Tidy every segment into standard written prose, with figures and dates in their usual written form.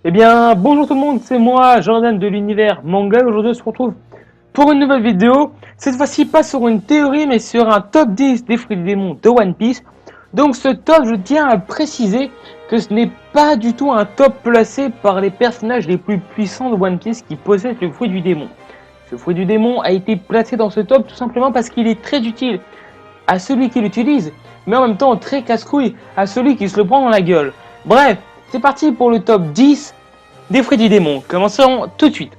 Eh bien, bonjour tout le monde, c'est moi, Jordan de l'univers manga. Aujourd'hui, on se retrouve pour une nouvelle vidéo. Cette fois-ci, pas sur une théorie, mais sur un top 10 des fruits du démon de One Piece. Donc, ce top, je tiens à préciser que ce n'est pas du tout un top placé par les personnages les plus puissants de One Piece qui possèdent le fruit du démon. Ce fruit du démon a été placé dans ce top tout simplement parce qu'il est très utile à celui qui l'utilise, mais en même temps très casse-couille à celui qui se le prend dans la gueule. Bref, c'est parti pour le top 10 des fruits du démon. Commençons tout de suite.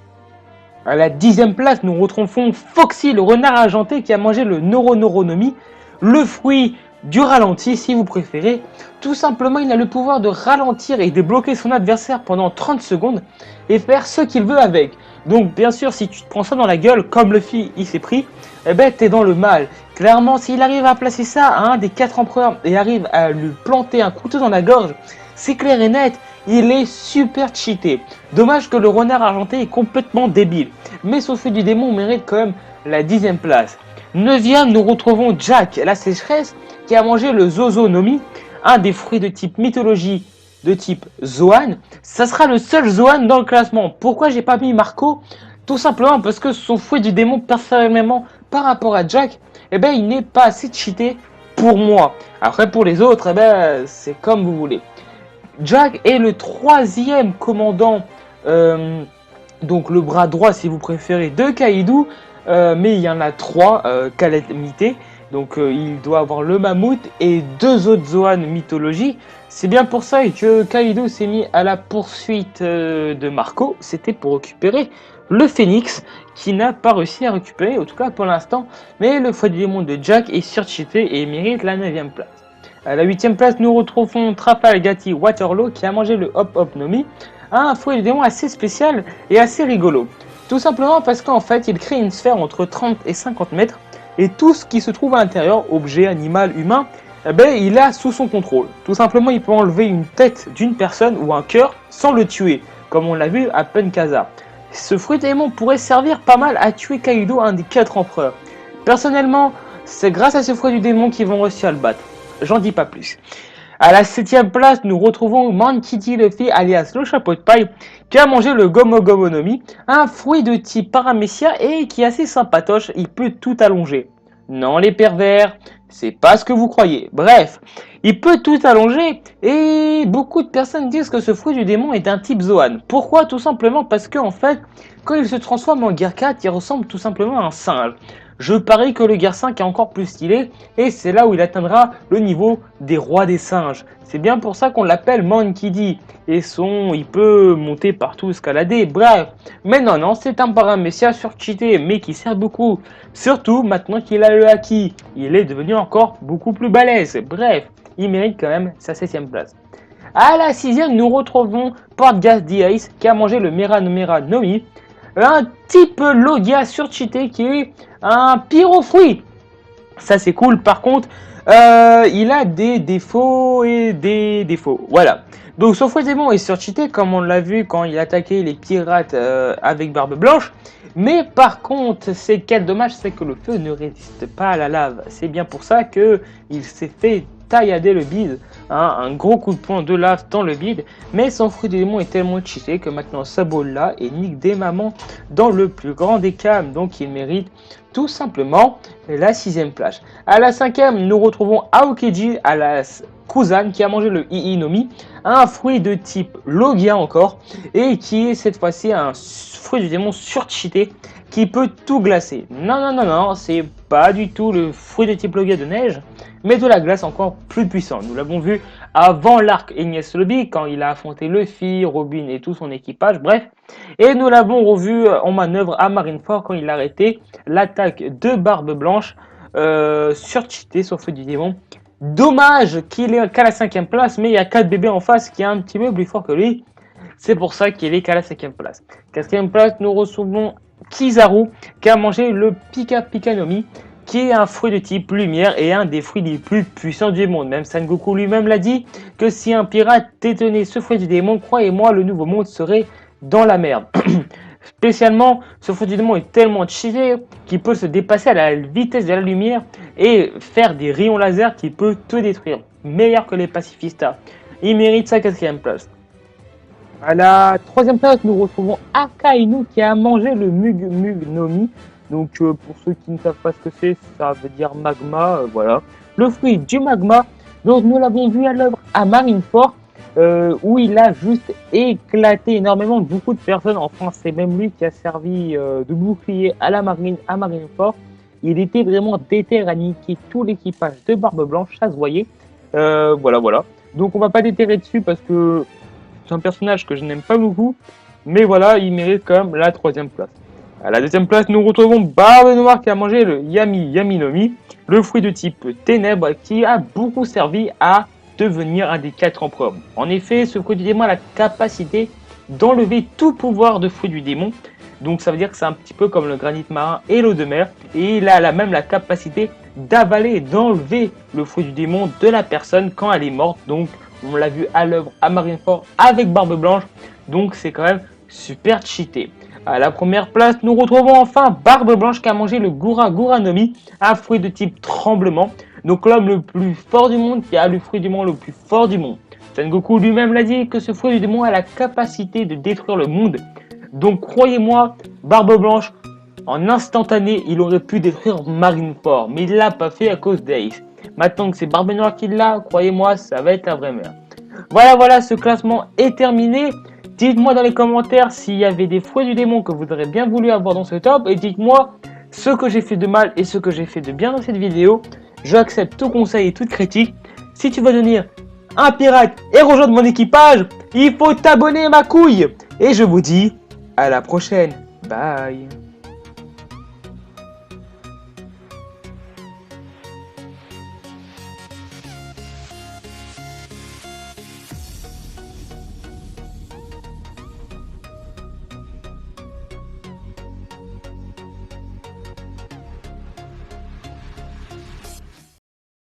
À la 10e place, nous retrouvons Foxy, le renard argenté qui a mangé le Neuronoronomi, le fruit du ralenti si vous préférez. Tout simplement, il a le pouvoir de ralentir et de bloquer son adversaire pendant 30 secondes et faire ce qu'il veut avec. Donc bien sûr, si tu te prends ça dans la gueule, comme Luffy il s'est pris, eh ben t'es dans le mal. Clairement, s'il arrive à placer ça à un des 4 empereurs et arrive à lui planter un couteau dans la gorge, c'est clair et net, il est super cheaté. Dommage que le renard argenté est complètement débile. Mais son fruit du démon mérite quand même la 10e place. 9e, nous retrouvons Jack, la sécheresse, qui a mangé le Zozonomi, un des fruits de type mythologie de type Zoan. Ça sera le seul Zoan dans le classement. Pourquoi j'ai pas mis Marco? Tout simplement parce que son fruit du démon, personnellement, par rapport à Jack, eh ben, il n'est pas assez cheaté pour moi. Après, pour les autres, eh ben, c'est comme vous voulez. Jack est le 3e commandant, donc le bras droit si vous préférez, de Kaido, mais il y en a 3 calamités. Donc il doit avoir le mammouth et 2 autres Zoan mythologie. C'est bien pour ça que Kaido s'est mis à la poursuite de Marco. C'était pour récupérer le phénix qui n'a pas réussi à récupérer, en tout cas pour l'instant. Mais le fruit du démon de Jack est surcheaté et mérite la 9e place. À la 8e place, nous retrouvons Trafalgati Waterloo qui a mangé le Hop Hop Nomi, un fruit du démon assez spécial et assez rigolo. Tout simplement parce qu'en fait, il crée une sphère entre 30 et 50 mètres et tout ce qui se trouve à l'intérieur, objet, animal, humain, eh ben, il a sous son contrôle. Tout simplement, il peut enlever une tête d'une personne ou un cœur sans le tuer, comme on l'a vu à Penkaza. Ce fruit démon pourrait servir pas mal à tuer Kaido, un des 4 empereurs. Personnellement, c'est grâce à ce fruit du démon qu'ils vont réussir à le battre. J'en dis pas plus. À la 7e place, nous retrouvons Monkey D. Luffy, alias le chapeau de paille, qui a mangé le Gomo Gomo no Mi, un fruit de type paramécia et qui est assez sympatoche, il peut tout allonger. Non les pervers, c'est pas ce que vous croyez. Bref, il peut tout allonger et beaucoup de personnes disent que ce fruit du démon est un type Zoan. Pourquoi? Tout simplement parce que en fait, quand il se transforme en Gear 4, il ressemble tout simplement à un singe. Je parie que le Gear 5 est encore plus stylé et c'est là où il atteindra le niveau des rois des singes. C'est bien pour ça qu'on l'appelle Monkey D. Et il peut monter partout, escalader, bref. Mais non, c'est un paramécia surcheaté, mais qui sert beaucoup. Surtout maintenant qu'il a le haki. Il est devenu encore beaucoup plus balèze. Bref, il mérite quand même sa 7e place. À la 6e, nous retrouvons Portgas D-Ace qui a mangé le Mera no Mera no Mi, un type Logia surcheaté qui est un pyrofruit. Ça c'est cool. Par contre, il a des défauts et des défauts. Voilà. Donc son fruit démon est surcheaté comme on l'a vu quand il attaquait les pirates avec Barbe Blanche. Mais par contre, c'est quel dommage, c'est que le feu ne résiste pas à la lave. C'est bien pour ça que il s'est fait taillader le bide, hein, un gros coup de poing de lave dans le bide. Mais son fruit démon est tellement cheaté que maintenant ça boule là et nique des mamans dans le plus grand des calmes. Donc il mérite tout simplement la 6e place. À la 5e, nous retrouvons Aokeji à la Kuzan qui a mangé le Iinomi, un fruit de type Logia encore, et qui est cette fois-ci un fruit du démon surcheaté qui peut tout glacer. Non, c'est pas du tout le fruit de type Logia de neige, mais de la glace encore plus puissant. Nous l'avons vu avant l'arc Enies Lobby quand il a affronté Luffy, Robin et tout son équipage, bref. Et nous l'avons revu en manœuvre à Marineford quand il a arrêté l'attaque de Barbe Blanche surcheaté sur Feu du Démon. Dommage qu'il est qu'à la 5e place, mais il y a 4 bébés en face qui est un petit peu plus fort que lui. C'est pour ça qu'il est qu'à la 5e place. 4e place, nous recevons Kizaru qui a mangé le Pika Pika no Mi, qui est un fruit de type lumière et un des fruits les plus puissants du monde. Même Sangoku lui-même l'a dit que si un pirate détenait ce fruit du démon, croyez-moi, le nouveau monde serait dans la merde. Spécialement, ce fruit du démon est tellement cheaté qu'il peut se dépasser à la vitesse de la lumière et faire des rayons laser qui peut tout détruire. Meilleur que les pacifistas. Il mérite sa 4e place. À la troisième place, nous retrouvons Akainu qui a mangé le Mug Nomi. Donc, pour ceux qui ne savent pas ce que c'est, ça veut dire magma, voilà. Le fruit du magma. Donc, nous l'avons vu à l'œuvre à Marineford, où il a juste éclaté énormément beaucoup de personnes. Enfin, c'est même lui qui a servi de bouclier à la marine à Marineford. Il était vraiment déter à niquer tout l'équipage de Barbe Blanche, ça se voyait. Voilà. Donc, on va pas déterrer dessus parce que c'est un personnage que je n'aime pas beaucoup, mais voilà, il mérite quand même la troisième place. À la deuxième place, nous retrouvons Barbe Noire qui a mangé le Yaminomi, le fruit de type ténèbres qui a beaucoup servi à devenir un des 4 empereurs. En effet, ce fruit du démon a la capacité d'enlever tout pouvoir de fruit du démon, donc ça veut dire que c'est un petit peu comme le granit marin et l'eau de mer, et il a même la capacité d'avaler et d'enlever le fruit du démon de la personne quand elle est morte, donc on l'a vu à l'œuvre à Marineford avec Barbe Blanche, donc c'est quand même super cheaté. À la première place, nous retrouvons enfin Barbe Blanche qui a mangé le Guranomi, un fruit de type tremblement. Donc l'homme le plus fort du monde qui a le fruit du monde le plus fort du monde. Sengoku lui-même l'a dit que ce fruit du démon a la capacité de détruire le monde. Donc croyez-moi, Barbe Blanche, en instantané, il aurait pu détruire Marineford, mais il l'a pas fait à cause d'Ace. Maintenant que c'est Barbe Noire qui l'a, croyez-moi, ça va être la vraie merde. Voilà, ce classement est terminé. Dites-moi dans les commentaires s'il y avait des fruits du démon que vous auriez bien voulu avoir dans ce top. Et dites-moi ce que j'ai fait de mal et ce que j'ai fait de bien dans cette vidéo. J'accepte tout conseil et toute critique. Si tu veux devenir un pirate et rejoindre mon équipage, il faut t'abonner ma couille. Et je vous dis à la prochaine. Bye.